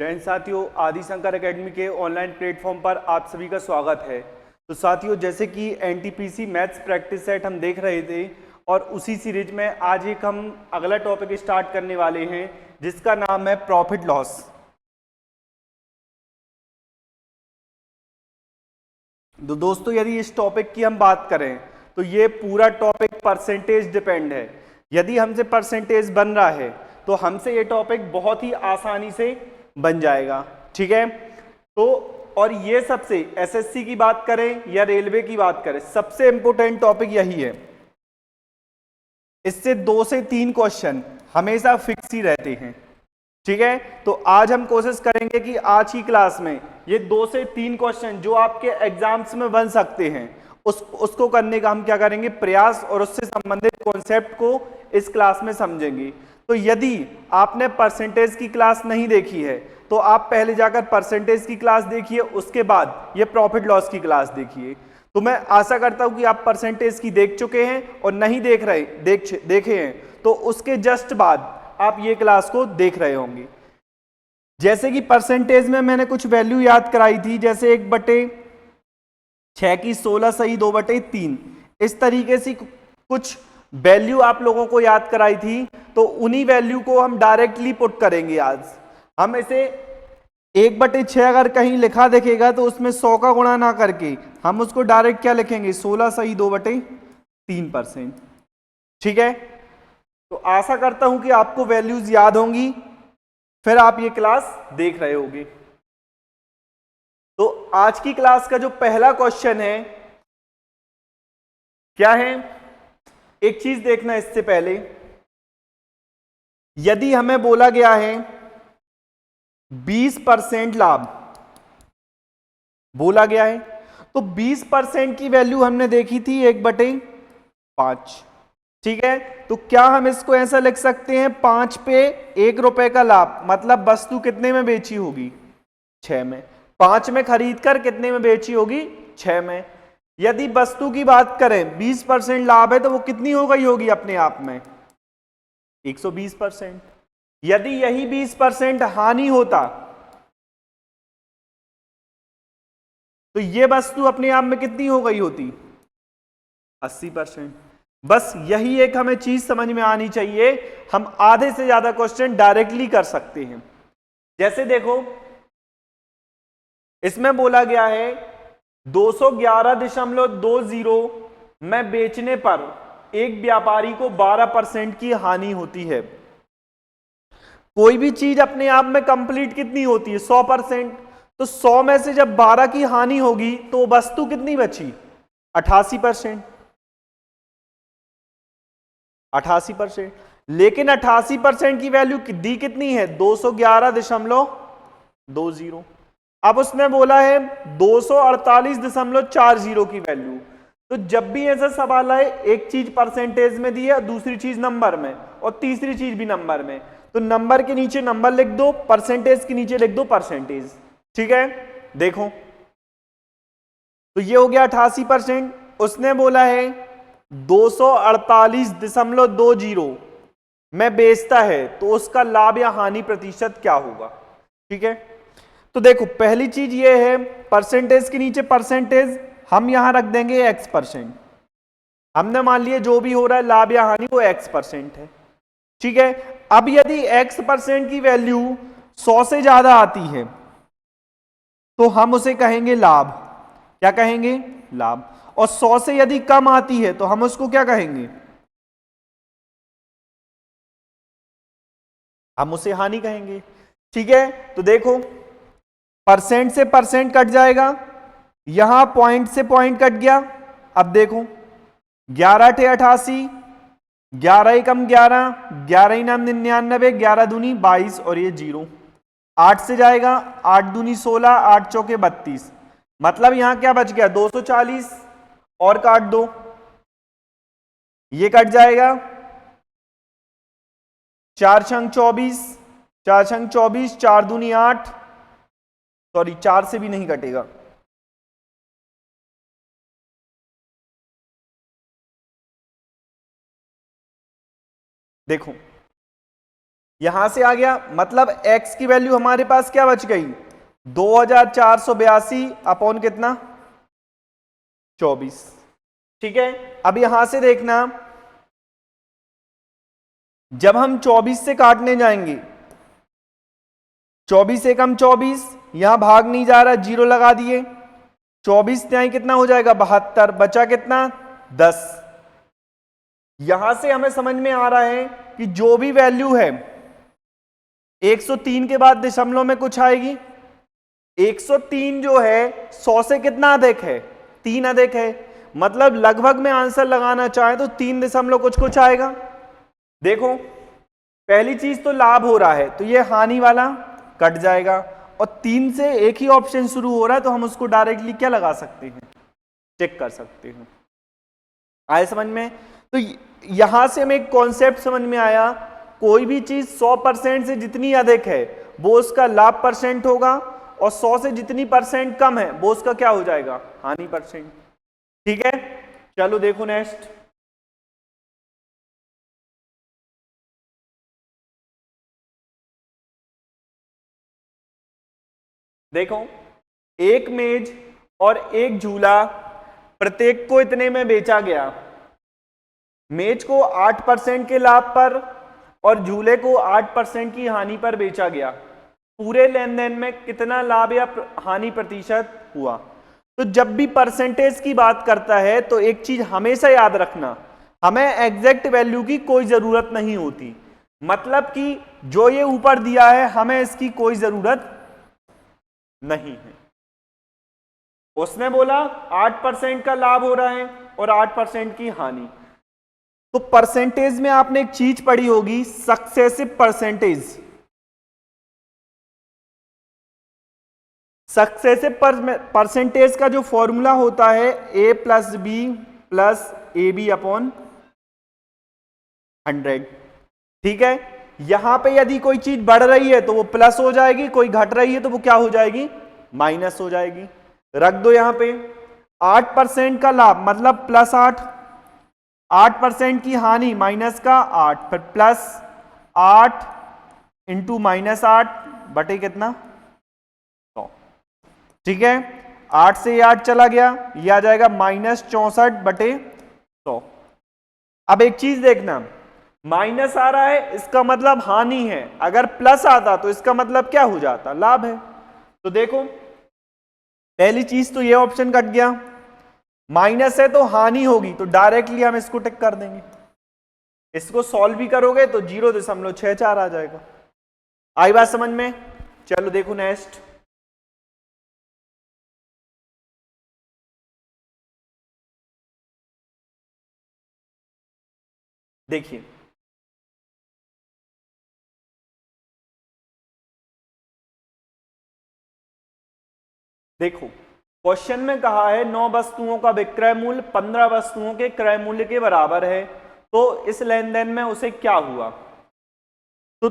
जय हिंद साथियों, आदि शंकर एकेडमी के ऑनलाइन प्लेटफॉर्म पर आप सभी का स्वागत है। तो साथियों, जैसे कि एनटीपीसी मैथ्स प्रैक्टिस सेट हम देख रहे थे और उसी सीरीज में आज एक हम अगला टॉपिक स्टार्ट करने वाले हैं जिसका नाम है प्रॉफिट लॉस। तो दोस्तों, यदि इस टॉपिक की हम बात करें तो ये पूरा टॉपिक परसेंटेज डिपेंड है। यदि हमसे परसेंटेज बन रहा है तो हमसे ये टॉपिक बहुत ही आसानी से बन जाएगा। ठीक है, तो और ये सबसे एसएससी की बात करें या रेलवे की बात करें, सबसे इंपॉर्टेंट टॉपिक यही है। इससे 2 से 3 क्वेश्चन हमेशा फिक्स ही रहते हैं। ठीक है, तो आज हम कोशिश करेंगे कि आज की क्लास में ये 2 से 3 क्वेश्चन जो आपके एग्जाम्स में बन सकते हैं उसको करने का हम क्या करेंगे, प्रयास, और उससे संबंधित कॉन्सेप्ट को इस क्लास में समझेंगे। तो यदि आपने परसेंटेज की क्लास नहीं देखी है तो आप पहले जाकर परसेंटेज की क्लास देखिए, उसके बाद ये प्रॉफिट लॉस की क्लास देखिए। तो मैं आशा करता हूं कि आप परसेंटेज की देख चुके हैं, और नहीं देखे हैं तो उसके जस्ट बाद आप ये क्लास को देख रहे होंगे। जैसे कि परसेंटेज में मैंने कुछ वैल्यू याद कराई थी, जैसे 1/6 की 16 सही 2/3, इस तरीके से कुछ वैल्यू आप लोगों को याद कराई थी। तो उन्हीं वैल्यू को हम डायरेक्टली पुट करेंगे। आज हम इसे 1/6 अगर कहीं लिखा दिखेगा तो उसमें 100 का गुणा ना करके हम उसको डायरेक्ट क्या लिखेंगे, 16 सही 2/3%। ठीक है, तो आशा करता हूं कि आपको वैल्यूज याद होंगी, फिर आप ये क्लास देख रहे होगे। तो आज की क्लास का जो पहला क्वेश्चन है क्या है, एक चीज देखना इससे पहले, यदि हमें बोला गया है 20% लाभ बोला गया है, तो 20% की वैल्यू हमने देखी थी 1/5। ठीक है, तो क्या हम इसको ऐसा लिख सकते हैं, 5 पे 1 रुपए का लाभ, मतलब वस्तु कितने में बेची होगी, 6 में। 5 में खरीद कर कितने में बेची होगी, 6 में। यदि वस्तु की बात करें 20% लाभ है तो वो कितनी हो गई होगी अपने आप में, 120%। यदि यही 20% हानि होता तो ये वस्तु अपने आप में कितनी हो गई होती, 80%। बस यही एक हमें चीज समझ में आनी चाहिए, हम आधे से ज्यादा क्वेश्चन डायरेक्टली कर सकते हैं। जैसे देखो, इसमें बोला गया है 211.20 में बेचने पर एक व्यापारी को 12% की हानि होती है। कोई भी चीज अपने आप में कंप्लीट कितनी होती है, 100%। तो 100 में से जब 12 की हानि होगी तो वस्तु कितनी बची, 88%। 88%। लेकिन 88% की वैल्यू दी कितनी है, 211.20। अब उसने बोला है 248.40 की वैल्यू। तो जब भी ऐसा सवाल आए, एक चीज परसेंटेज में दी है, दूसरी चीज नंबर में, और तीसरी चीज भी नंबर में, तो नंबर के नीचे नंबर लिख दो, परसेंटेज के नीचे लिख दो परसेंटेज। ठीक है, देखो, तो ये हो गया 88%। उसने बोला है 248.20 में बेचता है तो उसका लाभ या हानि प्रतिशत क्या होगा। ठीक है, तो देखो, पहली चीज ये है, परसेंटेज के नीचे परसेंटेज हम यहां रख देंगे X%। हमने मान लिया जो भी हो रहा है लाभ या हानि वो X% है। ठीक है, अब यदि X% की वैल्यू 100 से ज्यादा आती है तो हम उसे कहेंगे लाभ। क्या कहेंगे, लाभ। और 100 से यदि कम आती है तो हम उसको क्या कहेंगे, हम उसे हानि कहेंगे। ठीक है, तो देखो, परसेंट से परसेंट कट जाएगा, यहां पॉइंट से पॉइंट कट गया। अब देखो, 11×8 = 88, 11 कम 11, 11 नाम 99, 11 दूनी 22, और ये 0 8 से जाएगा, 8 दूनी 16, 8 चौके 32। मतलब यहां क्या बच गया, 240, और काट दो, ये कट जाएगा, 4 छंग 24, 4 छंग 24, 4 दूनी 8, सॉरी 4 से भी नहीं कटेगा। देखो, यहां से आ गया, मतलब x की वैल्यू हमारे पास क्या बच गई, 2482 अपॉन कितना, 24। ठीक है, अब यहां से देखना, जब हम 24 से काटने जाएंगे, 24 एकम 24, यहां भाग नहीं जा रहा, जीरो लगा दिए, 24 न्याय कितना हो जाएगा, 72, बचा कितना, 10। यहां से हमें समझ में आ रहा है कि जो भी वैल्यू है 103 के बाद दशमलव में कुछ आएगी, 103 जो है 100 से कितना अधिक है, 3 अधिक है, मतलब लगभग में आंसर लगाना चाहे तो 3 दशमलव कुछ कुछ आएगा। देखो पहली चीज तो लाभ हो रहा है, तो ये हानि वाला कट जाएगा, और 3 से एक ही ऑप्शन शुरू हो रहा है, तो हम उसको डायरेक्टली क्या लगा सकते हैं, चेक कर सकते हैं। आए समझ में? तो यहां से हमें एक कॉन्सेप्ट समझ में आया, कोई भी चीज 100% से जितनी अधिक है वो उसका लाभ परसेंट होगा, और 100 से जितनी परसेंट कम है वो उसका क्या हो जाएगा, हानि परसेंट। ठीक है, चलो देखो नेक्स्ट। देखो एक मेज और एक झूला प्रत्येक को इतने में बेचा गया, मेज को 8% के लाभ पर और झूले को 8% की हानि पर बेचा गया, पूरे लेन देन में कितना लाभ या हानि प्रतिशत हुआ। तो जब भी परसेंटेज की बात करता है तो एक चीज हमेशा याद रखना, हमें एग्जैक्ट वैल्यू की कोई जरूरत नहीं होती, मतलब कि जो ये ऊपर दिया है हमें इसकी कोई जरूरत नहीं है। उसने बोला 8% का लाभ हो रहा है और 8% की हानि, तो परसेंटेज में आपने एक चीज पढ़ी होगी, सक्सेसिव परसेंटेज। सक्सेसिव परसेंटेज का जो फॉर्मूला होता है a plus B plus A B upon 100। ठीक है, यहां पे यदि कोई चीज बढ़ रही है तो वो प्लस हो जाएगी, कोई घट रही है तो वो क्या हो जाएगी, माइनस हो जाएगी। रख दो यहां पे 8% का लाभ मतलब प्लस 8, 8% की हानि माइनस का 8, फिर प्लस 8 इंटू माइनस 8 बटे कितना, 100। ठीक है, 8 से 8 चला गया, ये आ जाएगा -64 बटे 100। अब एक चीज देखना, माइनस आ रहा है इसका मतलब हानि है, अगर प्लस आता तो इसका मतलब क्या हो जाता, लाभ है। तो देखो पहली चीज तो ये ऑप्शन कट गया, माइनस है तो हानि होगी, तो डायरेक्टली हम इसको टिक कर देंगे। इसको सॉल्व भी करोगे तो 0.64 आ जाएगा। आई बात समझ में? चलो देखो नेक्स्ट। देखिए देखो क्वेश्चन में कहा है 9 वस्तुओं का विक्रय मूल्य 15 वस्तुओं के क्रय मूल्य के बराबर है, तो इस लेन देन में उसे क्या हुआ। तो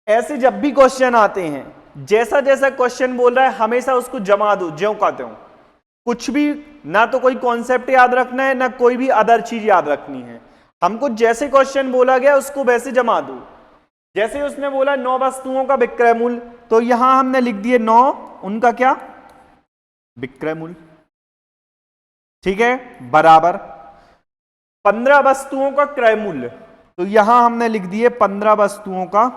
ऐसे जब भी क्वेश्चन आते हैं, जैसा जैसा क्वेश्चन बोल रहा है हमेशा उसको जमा दो ज्यों का त्यों, कुछ भी ना तो कोई कॉन्सेप्ट याद रखना है ना कोई भी अदर चीज याद रखनी है, हमको जैसे क्वेश्चन बोला गया उसको वैसे जमा दो। जैसे उसने बोला 9 वस्तुओं का विक्रय मूल्य, तो यहां हमने लिख दिए 9 उनका क्या, विक्रय मूल्य। ठीक है, बराबर 15 वस्तुओं का क्रय मूल्य, तो यहां हमने लिख दिए 15 वस्तुओं का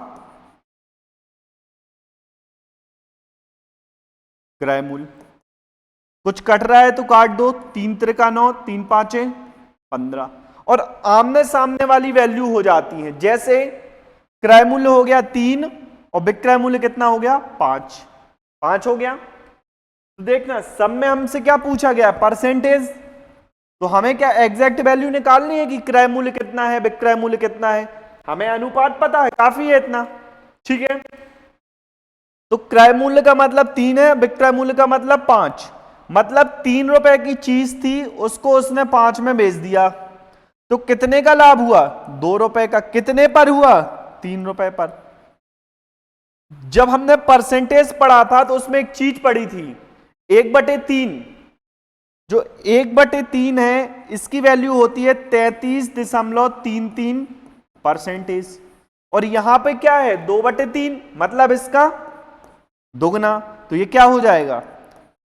क्रय मूल्य। कुछ कट रहा है तो काट दो, 3 त्रिका 9, 3 पांचे 15, और आमने सामने वाली वैल्यू हो जाती है। जैसे क्रय मूल्य हो गया 3 और विक्रय मूल्य कितना हो गया, 5 हो गया। तो देखना सब में हमसे क्या पूछा गया, परसेंटेज, तो हमें क्या एग्जैक्ट वैल्यू निकालनी है कि क्रय मूल्य कितना है विक्रय मूल्य कितना है, हमें अनुपात पता है, काफी है इतना। ठीक है, तो क्रय मूल्य का मतलब 3 है, विक्रय मूल्य का मतलब 5, मतलब 3 रुपए की चीज थी उसको उसने 5 में बेच दिया, तो कितने का लाभ हुआ, 2 रुपए का। कितने पर हुआ, 3 रुपए पर। जब हमने परसेंटेज पढ़ा था तो उसमें एक चीज पढ़ी थी 1/3, जो 1/3 है इसकी वैल्यू होती है 33.33%। और यहां पे क्या है 2/3, मतलब इसका दुगना, तो ये क्या हो जाएगा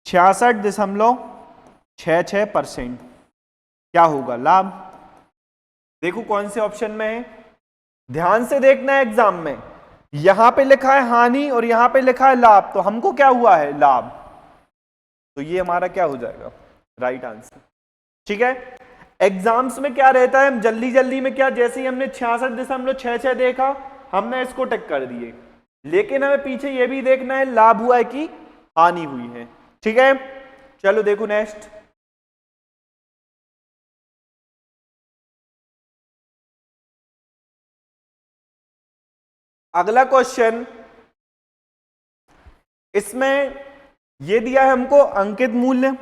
66.66%। क्या होगा लाभ। देखो कौन से ऑप्शन में है, ध्यान से देखना है एग्जाम में, यहां पे लिखा है हानि और यहां पे लिखा है लाभ, तो हमको क्या हुआ है लाभ, तो ये हमारा क्या हो जाएगा राइट आंसर। ठीक है, एग्जाम्स में क्या रहता है, हम जल्दी जल्दी में क्या, जैसे ही हमने 66.66 देखा हमने इसको टिक कर दिए, लेकिन हमें पीछे ये भी देखना है लाभ हुआ है कि हानि हुई है। ठीक है, चलो देखो नेक्स्ट। अगला क्वेश्चन, इसमें ये दिया है हमको अंकित मूल्य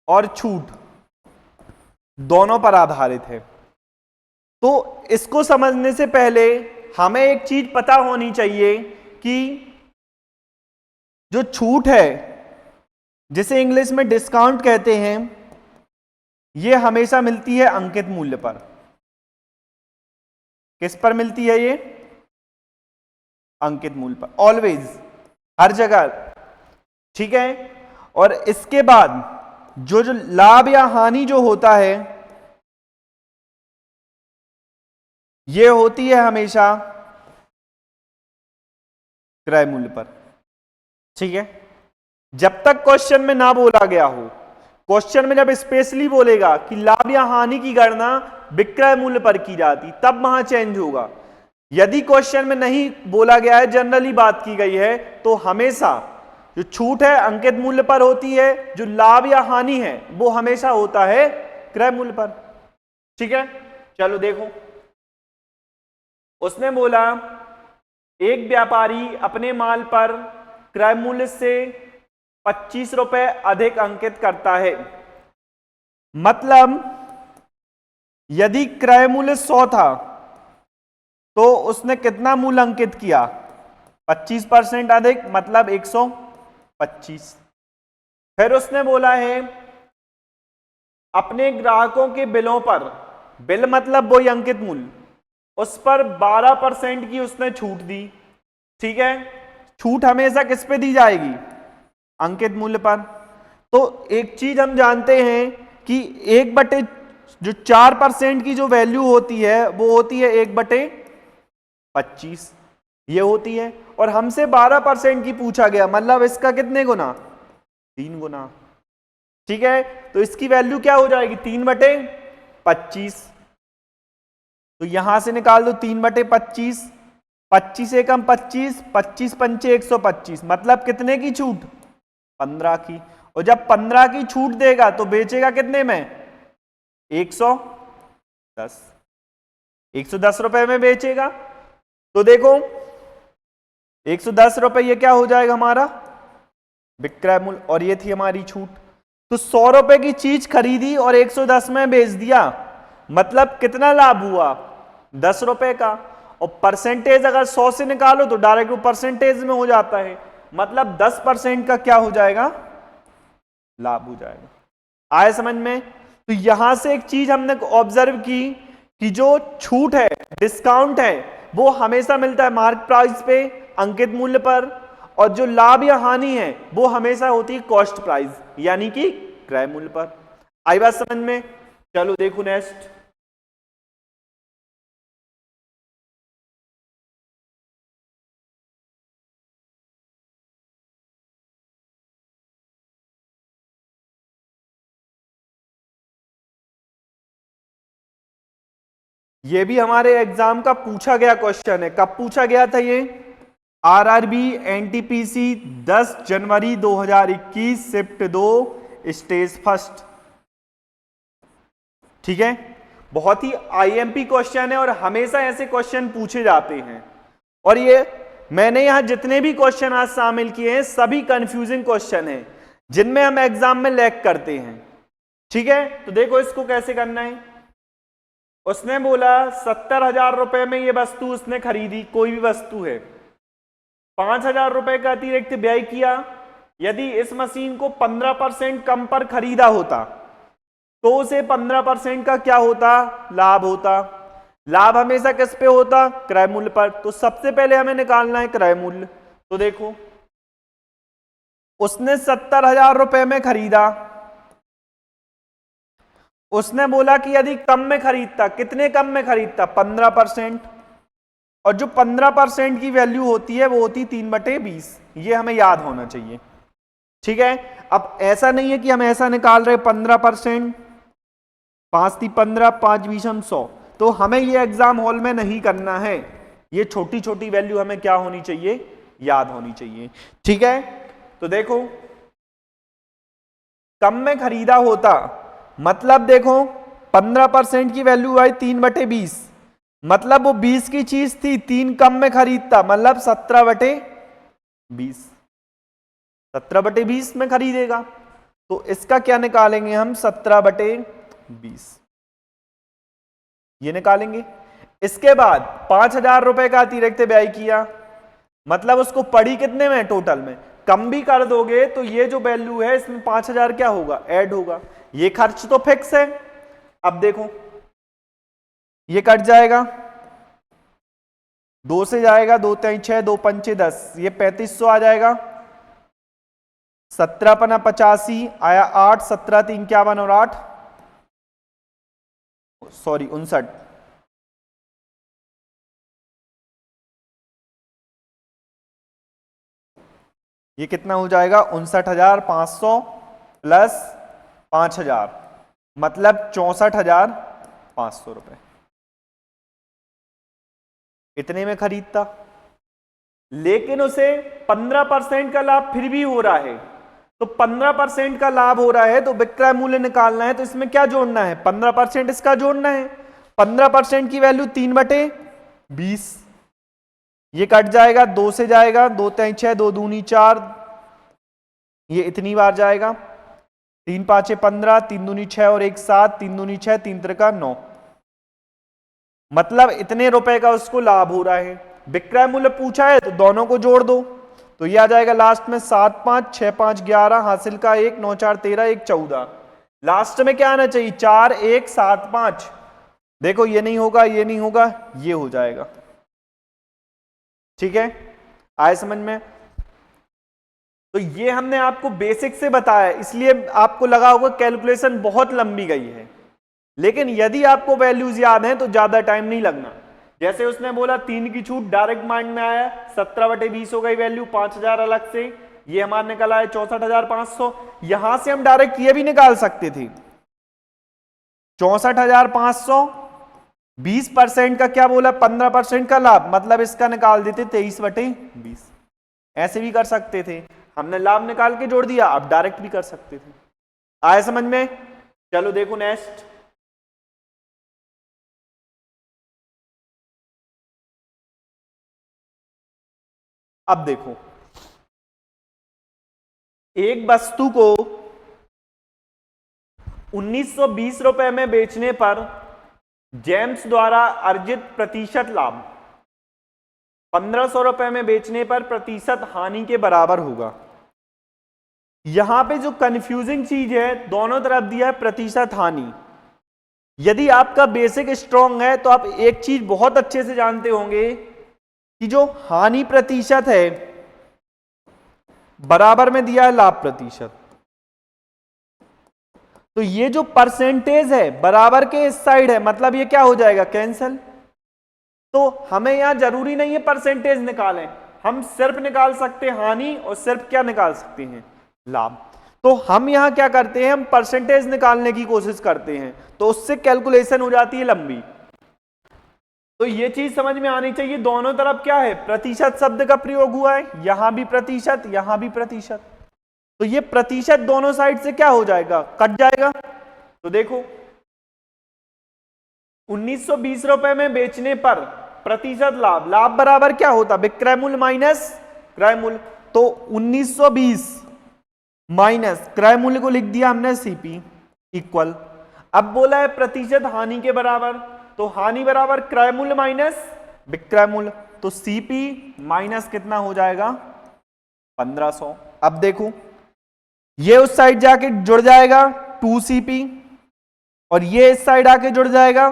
और छूट दोनों पर आधारित है। तो इसको समझने से पहले हमें एक चीज पता होनी चाहिए कि जो छूट है, जिसे इंग्लिश में डिस्काउंट कहते हैं, ये हमेशा मिलती है अंकित मूल्य पर। किस पर मिलती है ये, अंकित मूल्य पर, ऑलवेज, हर जगह। ठीक है, और इसके बाद जो जो लाभ या हानि जो होता है, ये होती है हमेशा क्रय मूल्य पर। ठीक है, जब तक क्वेश्चन में ना बोला गया हो, क्वेश्चन में जब स्पेशली बोलेगा कि लाभ या हानि की गणना विक्रय मूल्य पर की जाती, तब वहां चेंज होगा। यदि क्वेश्चन में नहीं बोला गया है, जनरली बात की गई है, तो हमेशा जो छूट है अंकित मूल्य पर होती है, जो लाभ या हानि है वो हमेशा होता है क्रय मूल्य पर। ठीक है, चलो देखो, उसने बोला एक व्यापारी अपने माल पर क्रय मूल्य से 25 रुपए अधिक अंकित करता है। मतलब यदि क्रय मूल्य 100 था तो उसने कितना मूल्य अंकित किया, 25% अधिक, मतलब 125। फिर उसने बोला है अपने ग्राहकों के बिलों पर, बिल मतलब वही अंकित मूल्य, उस पर 12% की उसने छूट दी। ठीक है, छूट हमेशा किस पे दी जाएगी, अंकित मूल्य पर। तो एक चीज हम जानते हैं कि 1/4% की जो वैल्यू होती है वो होती है 1/25, ये होती है, और हमसे 12% की पूछा गया, मतलब इसका कितने गुना, 3 गुना। ठीक है, तो इसकी वैल्यू क्या हो जाएगी 3/25। तो यहां से निकाल दो 3/25, 25 एकम 25, 25 पंचे 125, मतलब कितने की छूट, 15 की। और जब 15 की छूट देगा तो बेचेगा कितने में, 110, 110 रुपए में बेचेगा। तो देखो 110 रुपए ये क्या हो जाएगा हमारा विक्रय मूल्य, और ये थी हमारी छूट। तो 100 रुपए की चीज खरीदी और 110 में बेच दिया, मतलब कितना लाभ हुआ, 10 रुपए का। और परसेंटेज अगर 100 से निकालो तो डायरेक्ट वो परसेंटेज में हो जाता है, मतलब 10% का क्या हो जाएगा, लाभ हो जाएगा। आए समझ में। तो यहां से एक चीज हमने ऑब्जर्व की कि जो छूट है, डिस्काउंट है, वो हमेशा मिलता है मार्क प्राइस पे, अंकित मूल्य पर, और जो लाभ या हानि है वो हमेशा होती है कॉस्ट प्राइस, यानी कि क्रय मूल्य पर। आई बात समझ में। चलो देखो नेक्स्ट, ये भी हमारे एग्जाम का पूछा गया क्वेश्चन है। कब पूछा गया था ये, आरआरबी एनटीपीसी 10 जनवरी 2021 शिफ्ट 2 स्टेज फर्स्ट। ठीक है, बहुत ही आईएमपी क्वेश्चन है और हमेशा ऐसे क्वेश्चन पूछे जाते हैं। और ये मैंने यहां जितने भी क्वेश्चन आज शामिल किए हैं सभी कंफ्यूजिंग क्वेश्चन हैं जिनमें हम एग्जाम में लैग करते हैं। ठीक है, तो देखो इसको कैसे करना है। उसने बोला 70,000 रुपए में ये वस्तु उसने खरीदी, कोई भी वस्तु है, 5,000 रुपए का अतिरिक्त व्यय किया। यदि इस मशीन को 15% कम पर खरीदा होता तो उसे 15% का क्या होता, लाभ होता। लाभ हमेशा किस पे होता, क्रय मूल्य पर। तो सबसे पहले हमें निकालना है क्रय मूल्य। तो देखो उसने 70,000 रुपए में खरीदा, उसने बोला कि यदि कम में खरीदता, कितने कम में खरीदता, 15%, और जो 15% की वैल्यू होती है वो होती 3/20। ये हमें याद होना चाहिए, ठीक है। अब ऐसा नहीं है कि हम ऐसा निकाल रहे 15%, 5 × 15, 5 × 20 100। तो हमें ये एग्जाम हॉल में नहीं करना है, ये छोटी छोटी वैल्यू हमें क्या होनी चाहिए, याद होनी चाहिए, ठीक है। तो देखो कम में खरीदा होता, मतलब देखो 15% की वैल्यू आई 3/20, मतलब वो 20 की चीज थी, 3 कम में खरीदता, मतलब 17/20, 17/20 में खरीदेगा। तो इसका क्या निकालेंगे हम, 17/20 ये निकालेंगे। इसके बाद 5,000 रुपए का अतिरिक्त व्यय किया, मतलब उसको पड़ी कितने में, टोटल में। कम भी कर दोगे तो ये जो वैल्यू है इसमें 5,000 क्या होगा, ऐड होगा। ये खर्च तो फिक्स है। अब देखो ये कट जाएगा, 2 से जाएगा, 2 × 3 = 6, 2 × 5 = 10, ये 3500 आ जाएगा। 17 × 5 = 85 आया 8, 17 × 3 = 51 और 8 सॉरी 59, ये कितना हो जाएगा, 59,500 प्लस 5,000, मतलब 64,500 रुपए। इतने में खरीदता, लेकिन उसे 15% का लाभ फिर भी हो रहा है। तो 15% का लाभ हो रहा है तो विक्रय मूल्य निकालना है, तो इसमें क्या जोड़ना है, 15% इसका जोड़ना है। 15% की वैल्यू 3/20, ये कट जाएगा, 2 से जाएगा, 2 × 3 = 6, 2 × 2 = 4, ये इतनी बार जाएगा। 3 × 5 = 15, 3 × 2 = 6 और 1 7, 3 × 2 = 6, 3 × 3 = 9, मतलब इतने रुपए का उसको लाभ हो रहा है। विक्रय मूल्य पूछा है तो दोनों को जोड़ दो, तो ये आ जाएगा लास्ट में 7 × 5 = 6 × 5 = 11, हासिल का 1, 9 × 4 = 13, 1 = 14, लास्ट में क्या आना चाहिए, 4 1 7 5। देखो ये नहीं होगा, ये नहीं होगा, ये हो जाएगा, ठीक है, आए समझ में। तो ये हमने आपको बेसिक से बताया, इसलिए आपको लगा होगा कैलकुलेशन बहुत लंबी गई है, लेकिन यदि आपको वैल्यूज याद हैं तो ज्यादा टाइम नहीं लगना। जैसे उसने बोला 3 की छूट, डायरेक्ट माइंड में आया, 17/20 हो गई वैल्यू, 5,000 अलग से, ये हमारा निकल आया 64,500। यहां से हम डायरेक्ट ये भी निकाल सकते थे, 64,500, 20% का क्या बोला, 15% का लाभ, मतलब इसका निकाल देते 23/20, ऐसे भी कर सकते थे। हमने लाभ निकाल के जोड़ दिया, आप डायरेक्ट भी कर सकते थे। आए समझ में। चलो देखो नेक्स्ट, अब देखो एक वस्तु को 1920 रुपए में बेचने पर जेम्स द्वारा अर्जित प्रतिशत लाभ 1500 रुपए में बेचने पर प्रतिशत हानि के बराबर होगा। यहां पे जो कंफ्यूजिंग चीज है, दोनों तरफ दिया है प्रतिशत हानि। यदि आपका बेसिक स्ट्रांग है तो आप एक चीज बहुत अच्छे से जानते होंगे कि जो हानि प्रतिशत है बराबर में दिया है लाभ प्रतिशत, तो ये जो परसेंटेज है बराबर के इस साइड है, मतलब ये क्या हो जाएगा, कैंसल। तो हमें यहां जरूरी नहीं है परसेंटेज निकालें, हम सिर्फ निकाल सकते हैं हानि और सिर्फ क्या निकाल सकते हैं, लाभ। तो हम यहां क्या करते हैं, हम परसेंटेज निकालने की कोशिश करते हैं, तो उससे कैलकुलेशन हो जाती है लंबी। तो ये चीज समझ में आनी चाहिए, दोनों तरफ क्या है, प्रतिशत शब्द का प्रयोग हुआ है, यहां भी प्रतिशत, यहां भी प्रतिशत। तो ये प्रतिशत दोनों साइड से क्या हो जाएगा, कट जाएगा। तो देखो 1920 रुपए में बेचने पर प्रतिशत लाभ, लाभ बराबर क्या होता, विक्रय मूल्य माइनस क्रय मूल्य। तो 1920 माइनस क्रय मूल्य को लिख दिया हमने सीपी इक्वल। अब बोला है प्रतिशत हानि के बराबर, तो हानि बराबर क्रय मूल्य माइनस विक्रय मूल्य, तो सीपी माइनस कितना हो जाएगा, 1500। अब देखो ये उस साइड जाके जुड़ जाएगा 2CP और ये इस साइड आके जुड़ जाएगा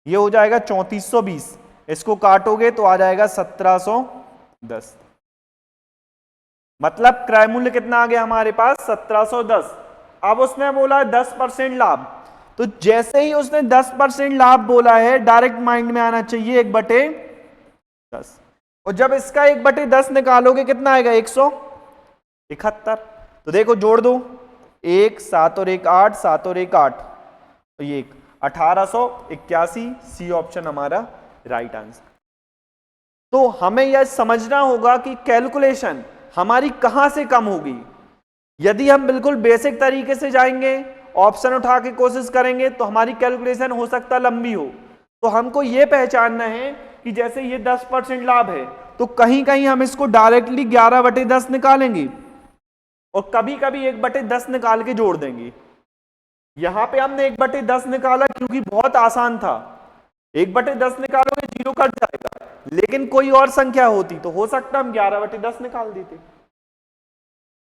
ये हो जाएगा 3420, इसको काटोगे तो आ जाएगा 1710। मतलब क्रय मूल्य कितना आ गया हमारे पास 1710। अब उसने बोला 10% लाभ, तो जैसे ही उसने 10% लाभ बोला है डायरेक्ट माइंड में आना चाहिए 1/10, और जब इसका 1/10 निकालोगे कितना आएगा 171। तो देखो जोड़ दो, 1 7 और 1 8, 7 और 1 8, तो ये 1881। सी ऑप्शन हमारा राइट आंसर। तो हमें यह समझना होगा कि कैलकुलेशन हमारी कहां से कम होगी। यदि हम बिल्कुल बेसिक तरीके से जाएंगे, ऑप्शन उठा के कोशिश करेंगे, तो हमारी कैलकुलेशन हो सकता है लंबी हो। तो हमको यह पहचानना है कि जैसे ये 10% लाभ है, तो कहीं कहीं हम इसको डायरेक्टली 11/10 निकालेंगे और कभी कभी 1/10 निकाल के जोड़ देंगे। यहां पे हमने 1/10 निकाला क्योंकि बहुत आसान था। 1/10 निकालोगे 0 कट जाएगा, लेकिन कोई और संख्या होती तो हो सकता हम 11/10 निकाल देते।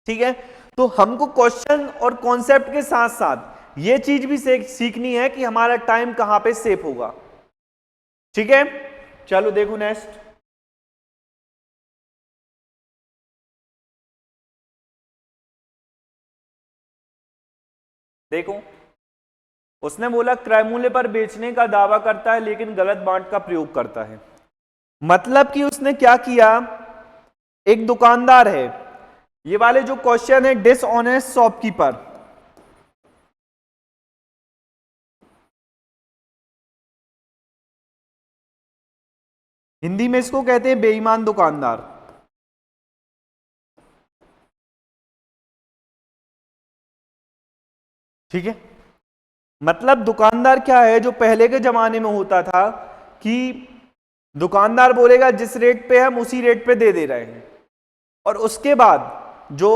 ठीक है, तो हमको क्वेश्चन और कॉन्सेप्ट के साथ साथ ये चीज भी सीखनी है कि हमारा टाइम कहां पे सेव होगा। ठीक है, चलो देखो नेक्स्ट। देखो उसने बोला क्रय मूल्य पर बेचने का दावा करता है लेकिन गलत बांट का प्रयोग करता है। मतलब कि उसने क्या किया, एक दुकानदार है, ये वाले जो क्वेश्चन है डिसऑनेस्ट शॉपकीपर, हिंदी में इसको कहते हैं बेईमान दुकानदार। ठीक है, मतलब दुकानदार क्या है, जो पहले के जमाने में होता था कि दुकानदार बोलेगा जिस रेट पे हम उसी रेट पे दे रहे हैं, और उसके बाद जो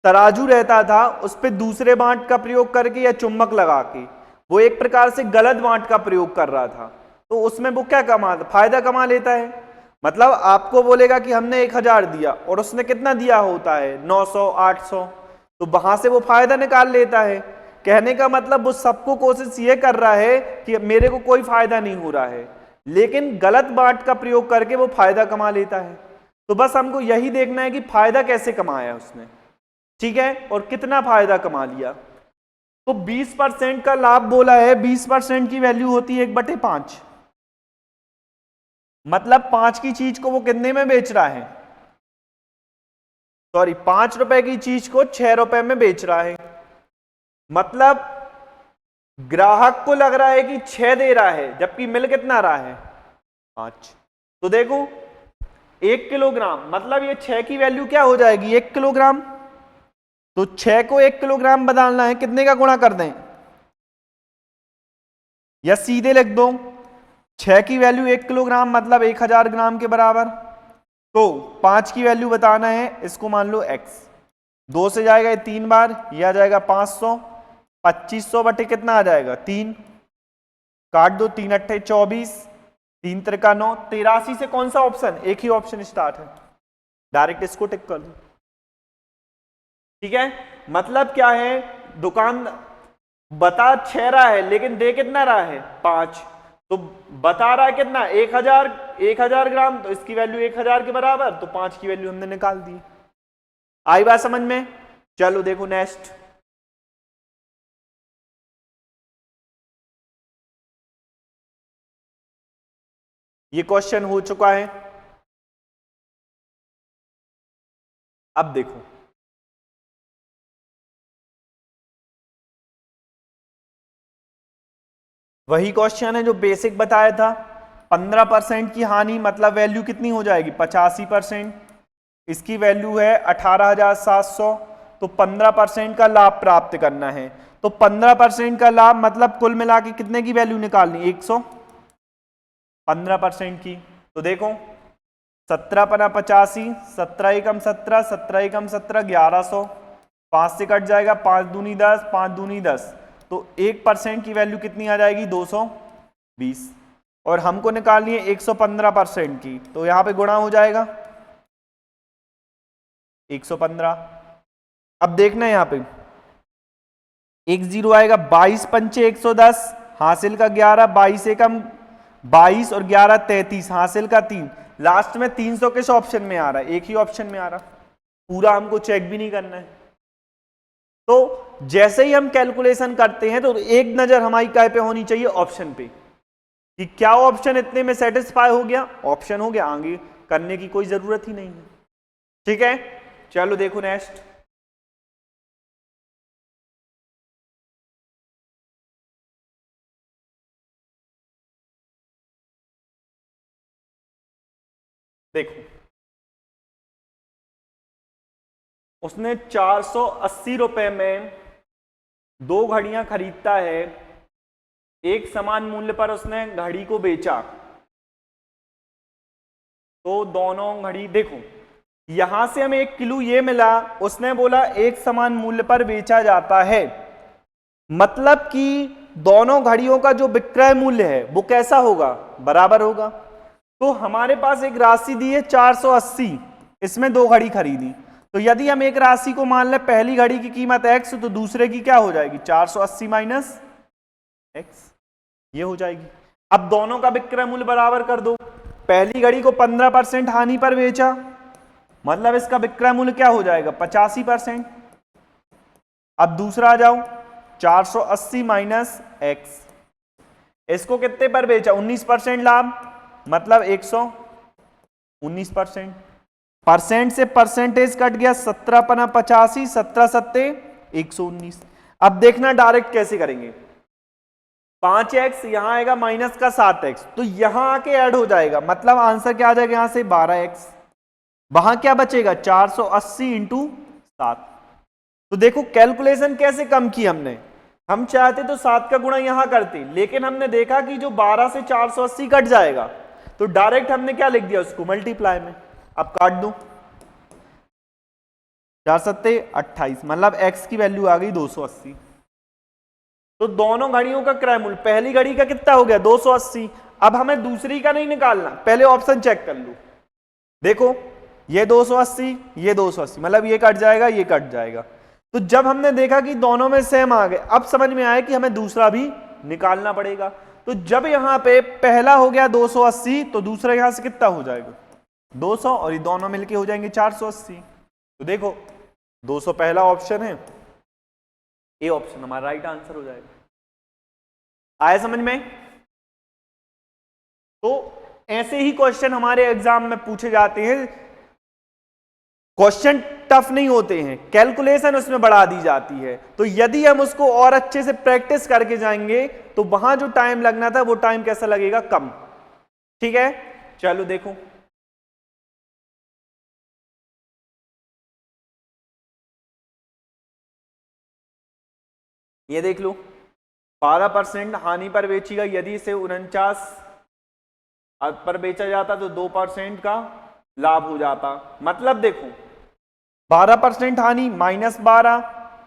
तराजू रहता था उस पे दूसरे बांट का प्रयोग करके या चुम्बक लगा के वो एक प्रकार से गलत बांट का प्रयोग कर रहा था। तो उसमें वो क्या फायदा कमा लेता है। मतलब आपको बोलेगा कि हमने 1000 दिया और उसने कितना दिया होता है 900 800, तो वहां से वो फायदा निकाल लेता है। कहने का मतलब वो सबको कोशिश ये कर रहा है कि मेरे को कोई फायदा नहीं हो रहा है, लेकिन गलत बांट का प्रयोग करके वो फायदा कमा लेता है। तो बस हमको यही देखना है कि फायदा कैसे कमाया उसने। ठीक है, और कितना फायदा कमा लिया। तो 20% का लाभ बोला है, 20% की वैल्यू होती है 1/5। मतलब 5 की चीज को वो कितने में बेच रहा है, सॉरी 5 रुपए की चीज को 6 रुपए में बेच रहा है। मतलब ग्राहक को लग रहा है कि 6 दे रहा है, जबकि मिल कितना रहा है 5। तो देखो 1 किलोग्राम, मतलब ये 6 की वैल्यू क्या हो जाएगी 1 किलोग्राम। तो 6 को 1 किलोग्राम बदलना है, कितने का गुणा कर दें, या सीधे लिख दो 6 की वैल्यू 1 किलोग्राम मतलब 1000 ग्राम के बराबर। तो 5 की वैल्यू बताना है, इसको मान लो x, 2 से जाएगा ये 3 बार, ये आ जाएगा 500, 2500 बटे कितना आ जाएगा 3, काट दो 3 अट्ठे 24, 3 त्रिका 9, 83 से कौन सा ऑप्शन, एक ही ऑप्शन स्टार्ट है, डायरेक्ट इसको टिक कर दो। ठीक है, मतलब क्या है, दुकान बता 6 रहा है लेकिन दे कितना रहा है 5, तो बता रहा है कितना 1000 ग्राम, तो इसकी वैल्यू 1000 के बराबर, तो 5 की वैल्यू हमने निकाल दी। आई बात समझ में। चलो देखो नेक्स्ट। ये क्वेश्चन हो चुका है। अब देखो वही क्वेश्चन है जो बेसिक बताया था। 15% की हानि मतलब वैल्यू कितनी हो जाएगी 85%, इसकी वैल्यू है 18,700, तो 15% का लाभ प्राप्त करना है। तो 15% का लाभ मतलब कुल मिला के कितने की वैल्यू निकालनी 100, 15% की। तो देखो 17 पना 85, 17 एकम 17, 17 एकम 17 1100, 5 से कट जाएगा 5 दूनी 10, 5 दूनी 10, तो 1% की वैल्यू कितनी आ जाएगी 220, और हमको निकालनी है 115% की, तो यहां पे गुणा हो जाएगा 115। अब देखना है यहां पे 1 0 आएगा, 22 पंचे 110, हासिल का 11, 22 एकम 22 और 11 33, हासिल का 3। लास्ट में 300 किस ऑप्शन में आ रहा है? एक ही ऑप्शन में आ रहा, पूरा हमको चेक भी नहीं करना है। तो जैसे ही हम कैलकुलेशन करते हैं तो एक नजर हमारी काय पे होनी चाहिए? ऑप्शन पे, कि क्या ऑप्शन इतने में सेटिस्फाई हो गया? ऑप्शन हो गया, आगे करने की कोई जरूरत ही नहीं है। ठीक है, चलो देखो नेक्स्ट। देखो, उसने 480 रुपए में 2 घड़ियां खरीदता है, एक समान मूल्य पर उसने घड़ी को बेचा, तो दोनों घड़ी, देखो यहां से हमें एक क्लू ये मिला, उसने बोला एक समान मूल्य पर बेचा जाता है, मतलब कि दोनों घड़ियों का जो विक्रय मूल्य है वो कैसा होगा? बराबर होगा। तो हमारे पास एक राशि दी है 480, इसमें 2 घड़ी खरीदी, तो यदि हम एक राशि को मान लें पहली घड़ी की कीमत x, तो दूसरे की क्या हो जाएगी? 480 माइनस x, ये हो जाएगी। अब दोनों का विक्रय मूल्य बराबर कर दो, पहली घड़ी को 15% हानि पर बेचा, मतलब इसका विक्रय मूल्य क्या हो जाएगा? 85%। अब दूसरा आ जाओ, 480 माइनस x, इसको कितने पर बेचा? 19% लाभ, मतलब 119%। परसेंट से परसेंटेज कट गया, 17 पना 85, 17 सत्ते 119। अब देखना डायरेक्ट कैसे करेंगे, 5x यहां आएगा माइनस का 7x, तो यहां आके ऐड हो जाएगा, मतलब आंसर क्या आ जाएगा यहां से? 12x। वहां क्या बचेगा? 480 इंटू 7। तो देखो कैलकुलेशन कैसे कम की हमने, हम चाहते तो 7 का गुणा यहां करते, लेकिन हमने देखा कि जो 12 से 480 कट जाएगा, तो डायरेक्ट हमने क्या लिख दिया? उसको मल्टीप्लाई में। अब काट दो, 4 सत्ते 28, मतलब x की वैल्यू आ गई 280। तो दोनों घड़ियों का क्रय मूल्य, पहली घड़ी का कितना हो गया? 280। अब हमें दूसरी का नहीं निकालना, पहले ऑप्शन चेक कर लो। देखो ये 280, ये 280, मतलब ये कट जाएगा, ये कट जाएगा। तो जब हमने देखा कि दोनों में सेम आ गए, अब समझ में आया कि हमें दूसरा भी निकालना पड़ेगा। तो जब यहां पे पहला हो गया 280, तो दूसरा यहां से कितना हो जाएगा? 200, और ये दोनों मिलके हो जाएंगे 480। तो देखो 200 पहला ऑप्शन है, ए ऑप्शन हमारा राइट आंसर हो जाएगा। आया समझ में? तो ऐसे ही क्वेश्चन हमारे एग्जाम में पूछे जाते हैं। क्वेश्चन टफ नहीं होते हैं, कैलकुलेशन उसमें बढ़ा दी जाती है। तो यदि हम उसको और अच्छे से प्रैक्टिस करके जाएंगे तो वहां जो टाइम लगना था वो टाइम कैसा लगेगा? कम। ठीक है, चलो देखो, ये देख लो, 12% हानि पर बेचेगा, यदि इसे 49 पर बेचा जाता तो 2% का लाभ हो जाता। मतलब देखो 12% हानि माइनस 12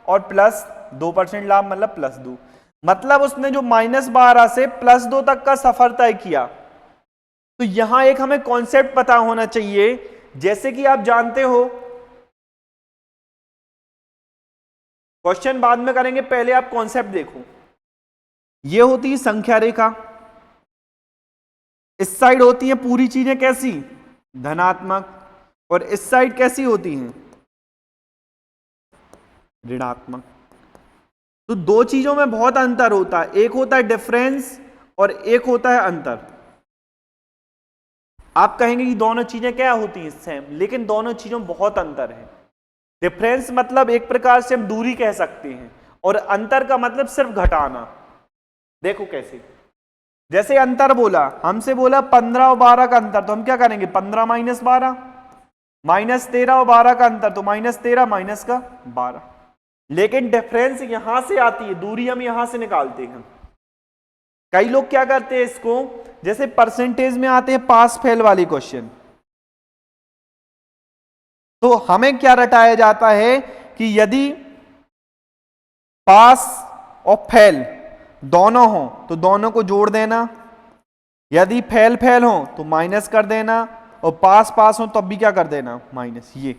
और प्लस 2% लाभ, मतलब प्लस 2। मतलब उसने जो माइनस 12 से प्लस 2 तक का सफर तय किया। तो यहां एक हमें कॉन्सेप्ट पता होना चाहिए, जैसे कि आप जानते हो, क्वेश्चन बाद में करेंगे, पहले आप कॉन्सेप्ट देखो। ये होती है संख्या रेखा, इस साइड होती है पूरी चीजें कैसी? धनात्मक, और इस साइड कैसी होती हैं? ऋणात्मक। तो दो चीजों में बहुत अंतर होता है, एक होता है डिफरेंस और एक होता है अंतर। आप कहेंगे कि दोनों चीजें क्या होती हैं? सेम, लेकिन दोनों चीजों में बहुत अंतर है। डिफरेंस मतलब एक प्रकार से हम दूरी कह सकते हैं, और अंतर का मतलब सिर्फ घटाना। देखो कैसे, जैसे अंतर बोला, हमसे बोला 15 और 12 का अंतर, तो हम क्या करेंगे? 15 माइनस 12, माइनस 13 और 12 का अंतर, तो माइनस 13 माइनस का 12। लेकिन डिफरेंस यहां से आती है, दूरी हम यहां से निकालते हैं। कई लोग क्या करते हैं इसको, जैसे परसेंटेज में आते हैं पास फेल वाले क्वेश्चन, तो हमें क्या रटाया जाता है कि यदि पास और फेल दोनों हो तो दोनों को जोड़ देना, यदि फेल फेल हो तो माइनस कर देना, और पास पास हो तब भी क्या कर देना? माइनस। ये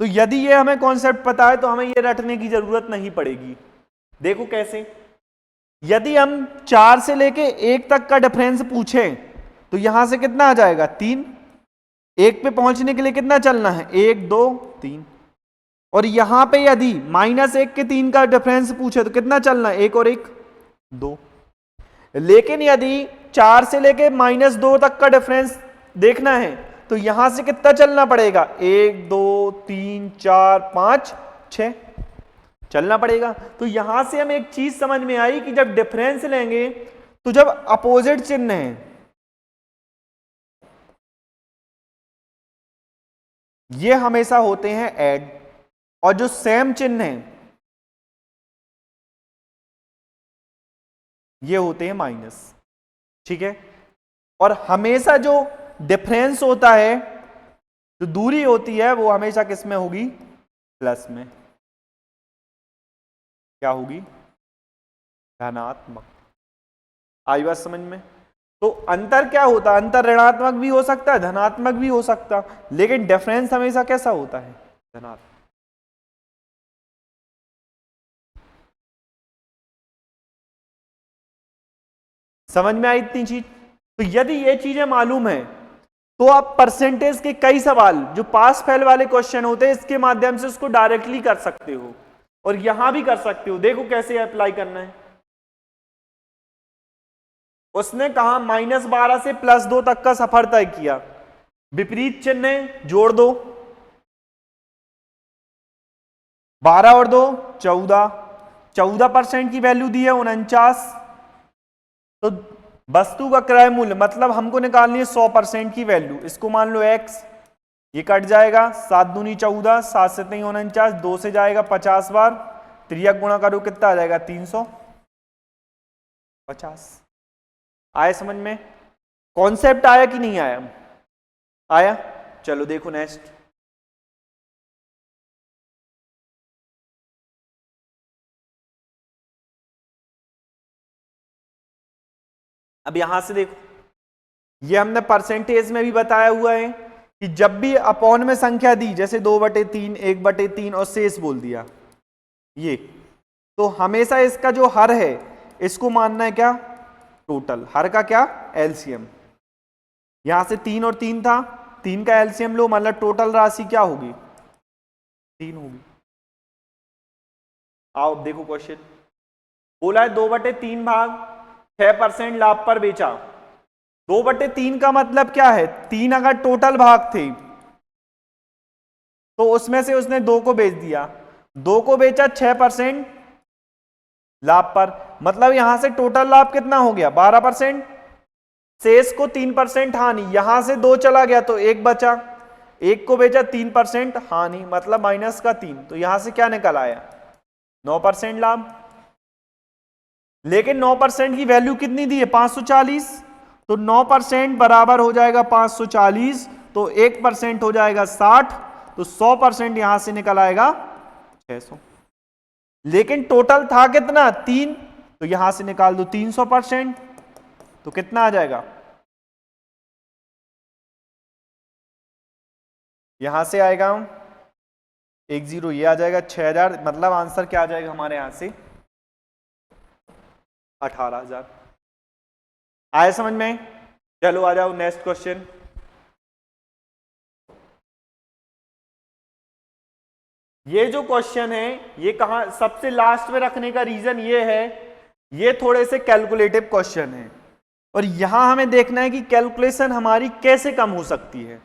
तो यदि ये हमें कॉन्सेप्ट पता है तो हमें ये रटने की जरूरत नहीं पड़ेगी। देखो कैसे, यदि हम 4 से लेके 1 तक का डिफरेंस पूछें तो यहां से कितना आ जाएगा 3, 1 पे पहुंचने के लिए कितना चलना है 1 2 3, और यहां पे यदि -1 के 3 का डिफरेंस पूछे तो कितना चलना है 1 और 1 2। लेकिन यदि 4 से लेके -2 तक का डिफरेंस देखना है तो यहां से कितना चलना पड़ेगा 1 2 3 4 5 6 चलना पड़ेगा। तो यहां से हमें एक चीज समझ में आई कि जब डिफरेंस लेंगे तो जब अपोजिट चिन्ह है ये हमेशा होते हैं ऐड, और जो सेम चिन्ह है ये होते हैं माइनस। ठीक है, और हमेशा जो डिफरेंस होता है, जो दूरी होती है, वो हमेशा किस में होगी प्लस में। क्या होगी धनात्मक। आई बात समझ में। तो अंतर क्या होता है, अंतर ऋणात्मक भी हो सकता है धनात्मक भी हो सकता, लेकिन डिफरेंस हमेशा कैसा होता है धनात्मक। समझ में आई इतनी चीज। तो यदि ये चीजें मालूम है तो आप परसेंटेज के कई सवाल जो पास फेल वाले क्वेश्चन होते हैं इसके माध्यम से उसको डायरेक्टली कर सकते हो, और यहां भी कर सकते हो। देखो कैसे अप्लाई करना है। उसने कहा -12 से +2 तक का सफर तय किया, विपरीत चिन्ह जोड़ दो, 12 और 2 14, 14% की वैल्यू दी है 49। तो वस्तु का क्रय मूल्य मतलब हमको निकालनी है 100% की वैल्यू, इसको मान लो x, ये कट जाएगा 7 दूनी 14, 7 से 3 49, 2 से जाएगा 50 बार, त्रियक गुणा करो कितना आ जाएगा 350। आया समझ में, कॉन्सेप्ट आया कि नहीं आया, आया। चलो देखो नेक्स्ट। अब यहां से देखो, ये हमने परसेंटेज में भी बताया हुआ है कि जब भी अपॉन में संख्या दी, जैसे 2/3 1/3 और शेष बोल दिया ये, तो हमेशा इसका जो हर है इसको मानना है क्या टोटल, हर का क्या एलसीएम। यहां से 3 और 3 था, 3 का एलसीएम लो, मतलब टोटल राशि क्या होगी 3 होगी। आओ देखो क्वेश्चन, बोला है 2/3 भाग 6% लाभ पर बेचा। 2/3 का मतलब क्या है, 3 अगर टोटल भाग थे तो उसमें से उसने 2 को बेच दिया, 2 को बेचा 6% लाभ पर, मतलब यहां से टोटल लाभ कितना हो गया 12%, शेष को 3% हानि, यहां से 2 चला गया तो 1 बचा, 1 को बेचा 3% हानि मतलब -3, तो यहां से क्या निकल आया 9% लाभ। लेकिन 9% की वैल्यू कितनी दी है 540, तो 9% बराबर हो जाएगा 540, तो 1% हो जाएगा 60, तो 100% यहां से निकल आएगा 600। लेकिन टोटल था कितना 3, तो यहां से निकाल दो 300%, तो कितना आ जाएगा, यहां से आएगा 10, ये आ जाएगा 6000, मतलब आंसर क्या आ जाएगा हमारे यहां से 18,000। आया समझ में। चलो आ जाओ नेक्स्ट क्वेश्चन। ये जो क्वेश्चन है ये कहां सबसे लास्ट में रखने का रीजन ये है, ये थोड़े से कैलकुलेटिव क्वेश्चन है, और यहां हमें देखना है कि कैलकुलेशन हमारी कैसे कम हो सकती है।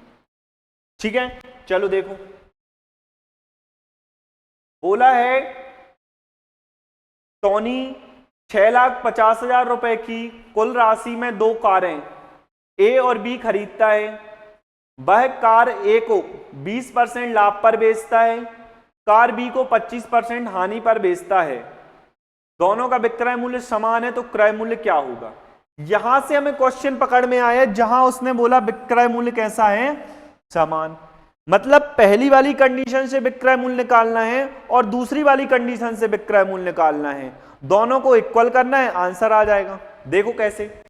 ठीक है, चलो देखो, बोला है टोनी 6,50,000 रुपए की कुल राशि में 2 कारें ए और बी खरीदता है। वह कार ए को 20% लाभ पर बेचता है, कार बी को 25% हानि पर बेचता है। दोनों का विक्रय मूल्य समान है, तो क्रय मूल्य क्या होगा। यहां से हमें क्वेश्चन पकड़ में आया जहां उसने बोला विक्रय मूल्य कैसा है समान, मतलब पहली वाली कंडीशन से विक्रय मूल्य निकालना है और दूसरी वाली कंडीशन से विक्रय मूल्य निकालना है, दोनों को इक्वल करना है, आंसर आ जाएगा। देखो कैसे,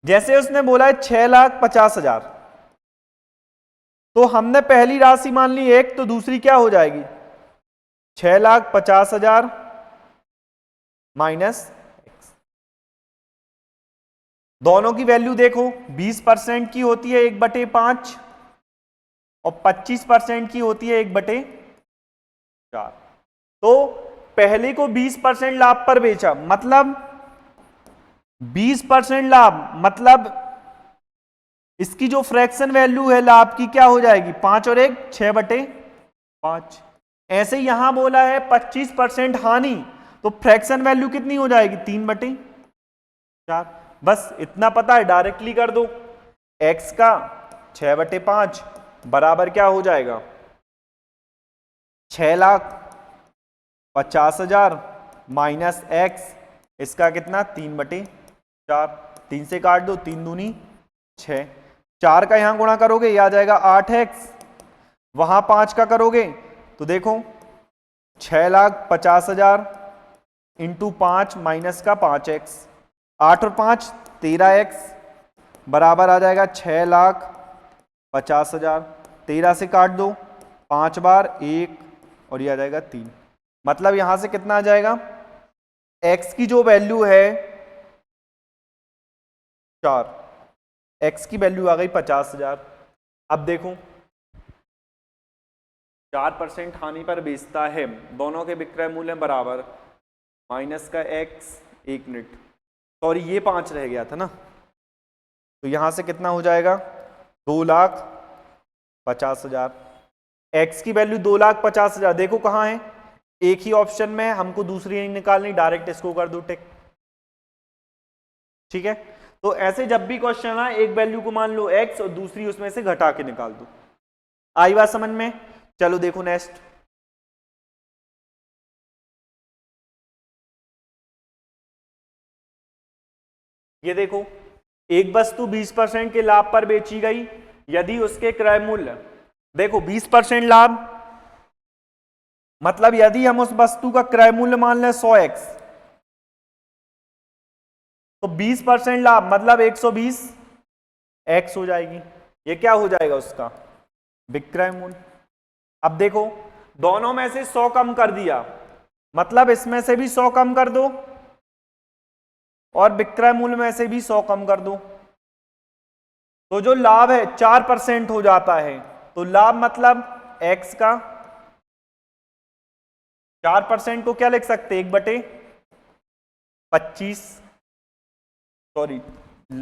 जैसे उसने बोला है 6,50,000, तो हमने पहली राशि मान ली 1, तो दूसरी क्या हो जाएगी 6,50,000 माइनस एक्स। दोनों की वैल्यू देखो, 20% की होती है 1/5 और 25% की होती है 1/4। तो पहले को 20% लाभ पर बेचा, मतलब 20% लाभ, मतलब इसकी जो फ्रैक्शन वैल्यू है लाभ की क्या हो जाएगी, 5 और 1 6/5। ऐसे यहां बोला है 25% हानि, तो फ्रैक्शन वैल्यू कितनी हो जाएगी, 3/4। बस इतना पता है, डायरेक्टली कर दो। x का 6/5 बराबर क्या हो जाएगा, 6,50,000 माइनस x, इसका कितना 3/4। 3 से काट दो, 3 दूनी 6, 4 का यहां गुणा करोगे ये आ जाएगा 8x, वहां 5 का करोगे तो देखो 6,50,000 इंटू 5 माइनस का 5x, 8 और 5 13x बराबर आ जाएगा 6,50,000। 13 से काट दो, 5 बार 1 और ये आ जाएगा 3। मतलब यहां से कितना आ जाएगा, x की जो वैल्यू है 4, x की वैल्यू आ गई 50,000। अब देखो 4% हानि पर बेचता है, दोनों के विक्रय मूल्य बराबर, माइनस का x, 1 मिनट सॉरी ये 5 रह गया था ना, तो यहां से कितना हो जाएगा 2,50,000। x की वैल्यू 2,50,000 देखो कहां है, एक ही ऑप्शन में, हमको दूसरी नहीं निकालनी, डायरेक्ट इसको कर दो टिक। ठीक है, तो ऐसे जब भी क्वेश्चन आए एक वैल्यू को मान लो x और दूसरी उसमें से घटा के निकाल दो। आई बात समझ में? चलो देखो नेक्स्ट, ये देखो एक वस्तु 20% के लाभ पर बेची गई, यदि उसके क्रय मूल्य, देखो 20% लाभ मतलब यदि हम उस वस्तु का क्रय मूल्य मान लें 100x, तो 20% लाभ मतलब 120x हो जाएगी। ये क्या हो जाएगा उसका विक्रय मूल्य। अब देखो दोनों में से 100 कम कर दिया, मतलब इसमें से भी 100 कम कर दो और विक्रय मूल्य में से भी 100 कम कर दो, तो जो लाभ है 4% हो जाता है। तो लाभ मतलब x का 4% को क्या लिख सकते, 1/25, सॉरी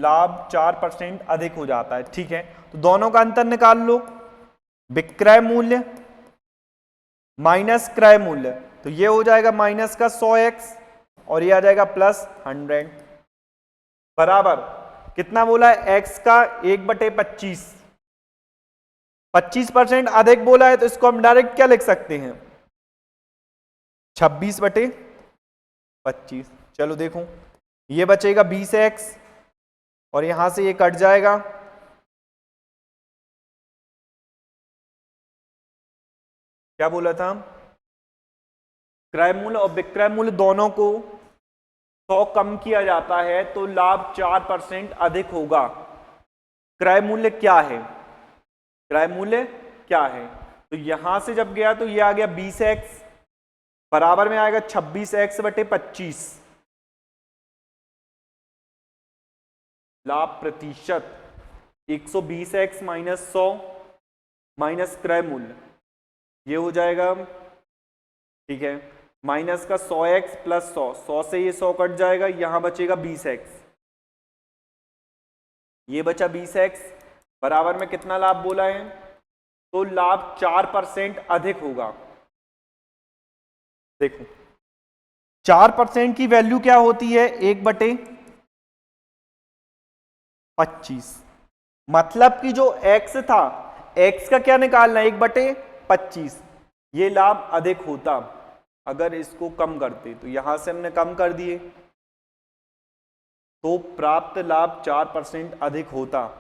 लाभ 4% अधिक हो जाता है। ठीक है, तो दोनों का अंतर निकाल लो, विक्रय मूल्य माइनस क्रय मूल्य, तो ये हो जाएगा माइनस का 100x और ये आ जाएगा प्लस 100 बराबर कितना बोला है, x का 1/25, 25% अधिक बोला है, तो इसको हम डायरेक्ट क्या लिख सकते हैं 26/25। चलो देखो ये बचेगा 20x और यहां से ये कट जाएगा, क्या बोला था, क्रय मूल्य और विक्रय मूल्य दोनों को 100 कम किया जाता है तो लाभ 4% अधिक होगा। क्रय मूल्य क्या है, क्रय मूल्य क्या है, तो यहां से जब गया तो ये आ गया 20x बराबर में आएगा 26x/25, लाभ प्रतिशत 120x माइनस 100 माइनस क्रय मूल्य, ये हो जाएगा, ठीक है, माइनस का 100x प्लस 100, 100 से ये 100 कट जाएगा, यहां बचेगा 20x, ये बचा 20x बराबर में कितना लाभ बोला है, तो लाभ 4% अधिक होगा। देखो 4% की वैल्यू क्या होती है, 1/25, मतलब कि जो x था, x का क्या निकालना है 1/25, ये लाभ अधिक होता। अगर इसको कम करते तो यहां से हमने कम कर दिए तो प्राप्त लाभ 4% अधिक होता।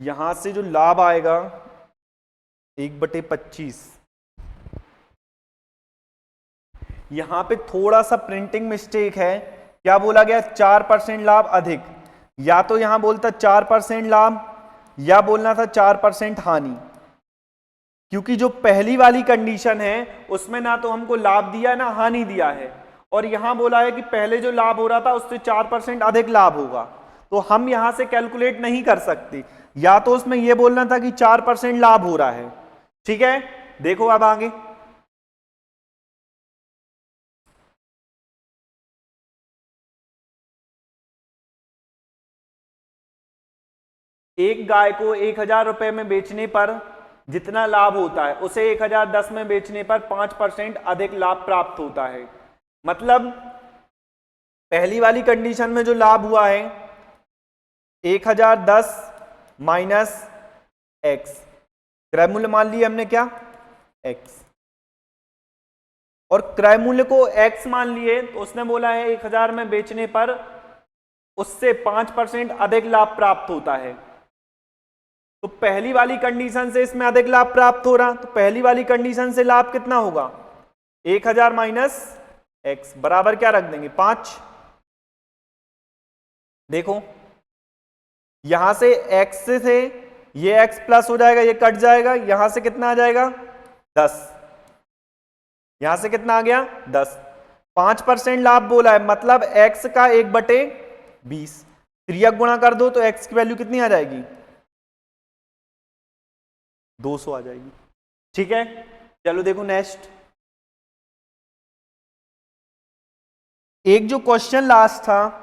यहां से जो लाभ आएगा 1/25, यहां पे थोड़ा सा प्रिंटिंग मिस्टेक है, क्या बोला गया 4% लाभ अधिक, या तो यहां बोलता 4% लाभ या बोलना था 4% हानि, क्योंकि जो पहली वाली कंडीशन है उसमें ना तो हमको लाभ दिया ना हानि दिया है, और यहां बोला है कि पहले जो लाभ हो रहा था उससे 4% अधिक लाभ होगा, तो हम यहां से कैलकुलेट नहीं कर सकते। या तो उसमें यह बोलना था कि 4% लाभ हो रहा है। ठीक है, देखो अब आगे। एक गाय को 1000 रुपए में बेचने पर जितना लाभ होता है उसे 1010 में बेचने पर 5% अधिक लाभ प्राप्त होता है। मतलब पहली वाली कंडीशन में जो लाभ हुआ है 1010 माइनस एक्स, क्रय मूल्य मान लिया हमने क्या, एक्स, और क्रय मूल्य को एक्स मान लिए, तो उसने बोला है 1000 में बेचने पर उससे 5% अधिक लाभ प्राप्त होता है। तो पहली वाली कंडीशन से इसमें अधिक लाभ प्राप्त हो रहा, तो पहली वाली कंडीशन से लाभ कितना होगा, 1000 माइनस एक्स बराबर क्या रख देंगे, 5। देखो यहां से एक्स से ये एक्स प्लस हो जाएगा, ये कट जाएगा, यहां से कितना आ जाएगा 10, यहां से कितना आ गया 10। 5% लाभ बोला है, मतलब एक्स का 1/20, त्रियक गुणा कर दो तो एक्स की वैल्यू कितनी आ जाएगी, 200 आ जाएगी। ठीक है, चलो देखो नेक्स्ट। एक जो क्वेश्चन लास्ट था,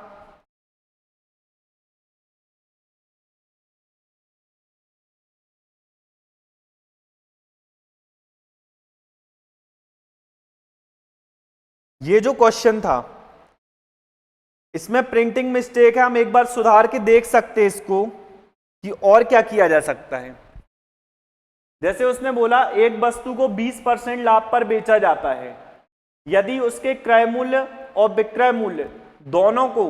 ये जो क्वेश्चन था इसमें प्रिंटिंग मिस्टेक है, हम एक बार सुधार के देख सकते हैं इसको कि और क्या किया जा सकता है। जैसे उसने बोला एक वस्तु को 20% लाभ पर बेचा जाता है यदि उसके क्रय मूल्य और विक्रय मूल्य दोनों को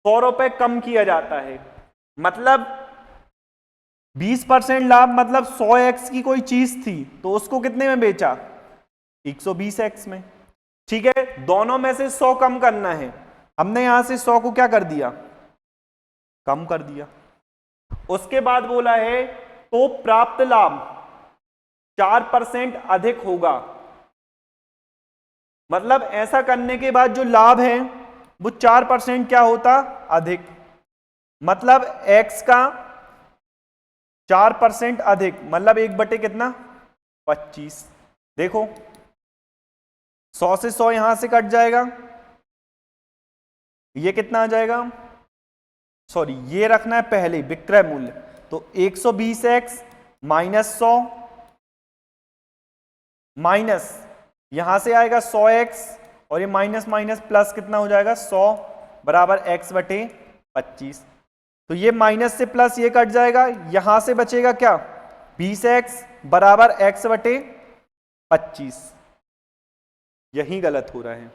100 रुपए कम किया जाता है। मतलब 20% लाभ मतलब 100x की कोई चीज थी तो उसको कितने में बेचा, 120x में। ठीक है, दोनों में से 100 कम करना है, हमने यहां से 100 को क्या कर दिया, कम कर दिया। उसके बाद बोला है तो प्राप्त लाभ 4% अधिक होगा। मतलब ऐसा करने के बाद जो लाभ है वो 4% क्या होता, अधिक। मतलब x का 4% अधिक मतलब 1 कितना, 25। देखो 100 से 100 यहां से कट जाएगा, ये कितना आ जाएगा, सॉरी ये रखना है पहले विक्रय मूल्य, तो 120x माइनस 100 माइनस यहां से आएगा 100x और ये माइनस माइनस प्लस कितना हो जाएगा 100 बराबर x/25। तो ये माइनस से प्लस ये कट जाएगा, यहां से बचेगा क्या 20x बराबर x/25। यही गलत हो रहा है।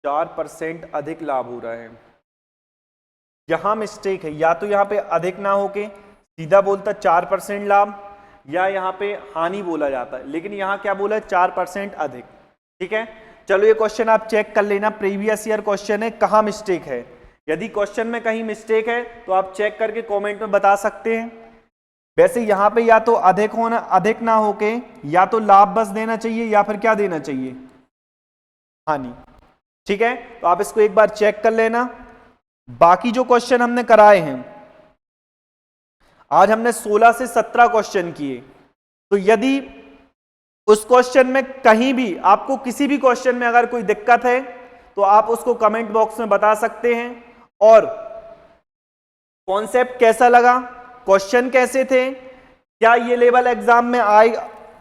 %4 अधिक लाभ हो रहा है, यहां मिस्टेक है। या तो यहां पे अधिक ना होके सीधा बोलता 4% लाभ, या यहां पे हानि बोला जाता है, लेकिन यहां क्या बोला 4% अधिक। ठीक है, चलो ये क्वेश्चन आप चेक कर लेना, प्रीवियस ईयर क्वेश्चन है, कहां मिस्टेक है। यदि क्वेश्चन में कहीं मिस्टेक है तो आप चेक करके कमेंट में बता सकते हैं। वैसे यहां पे या तो अधिक ना होके या तो लाभ बस देना चाहिए या फिर क्या देना चाहिए, हानि। ठीक है, तो आप इसको एक बार चेक कर लेना। बाकी जो क्वेश्चन हमने कराए हैं, आज हमने 16 से 17 क्वेश्चन किए, तो यदि उस क्वेश्चन में कहीं भी आपको किसी भी क्वेश्चन में अगर कोई दिक्कत है तो आप उसको कमेंट बॉक्स में बता सकते हैं। और कॉन्सेप्ट कैसा लगा, क्वेश्चन कैसे थे, क्या ये लेवल एग्जाम में आए,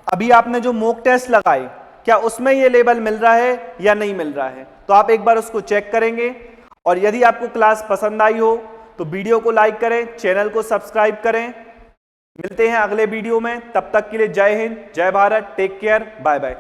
अभी आपने जो मॉक टेस्ट लगाए क्या उसमें ये लेवल मिल रहा है या नहीं मिल रहा है, तो आप एक बार उसको चेक करेंगे। और यदि आपको क्लास पसंद आई हो तो वीडियो को लाइक करें, चैनल को सब्सक्राइब करें। मिलते हैं अगले वीडियो में, तब तक के लिए जय हिंद, जय Bharat, take care, bye bye.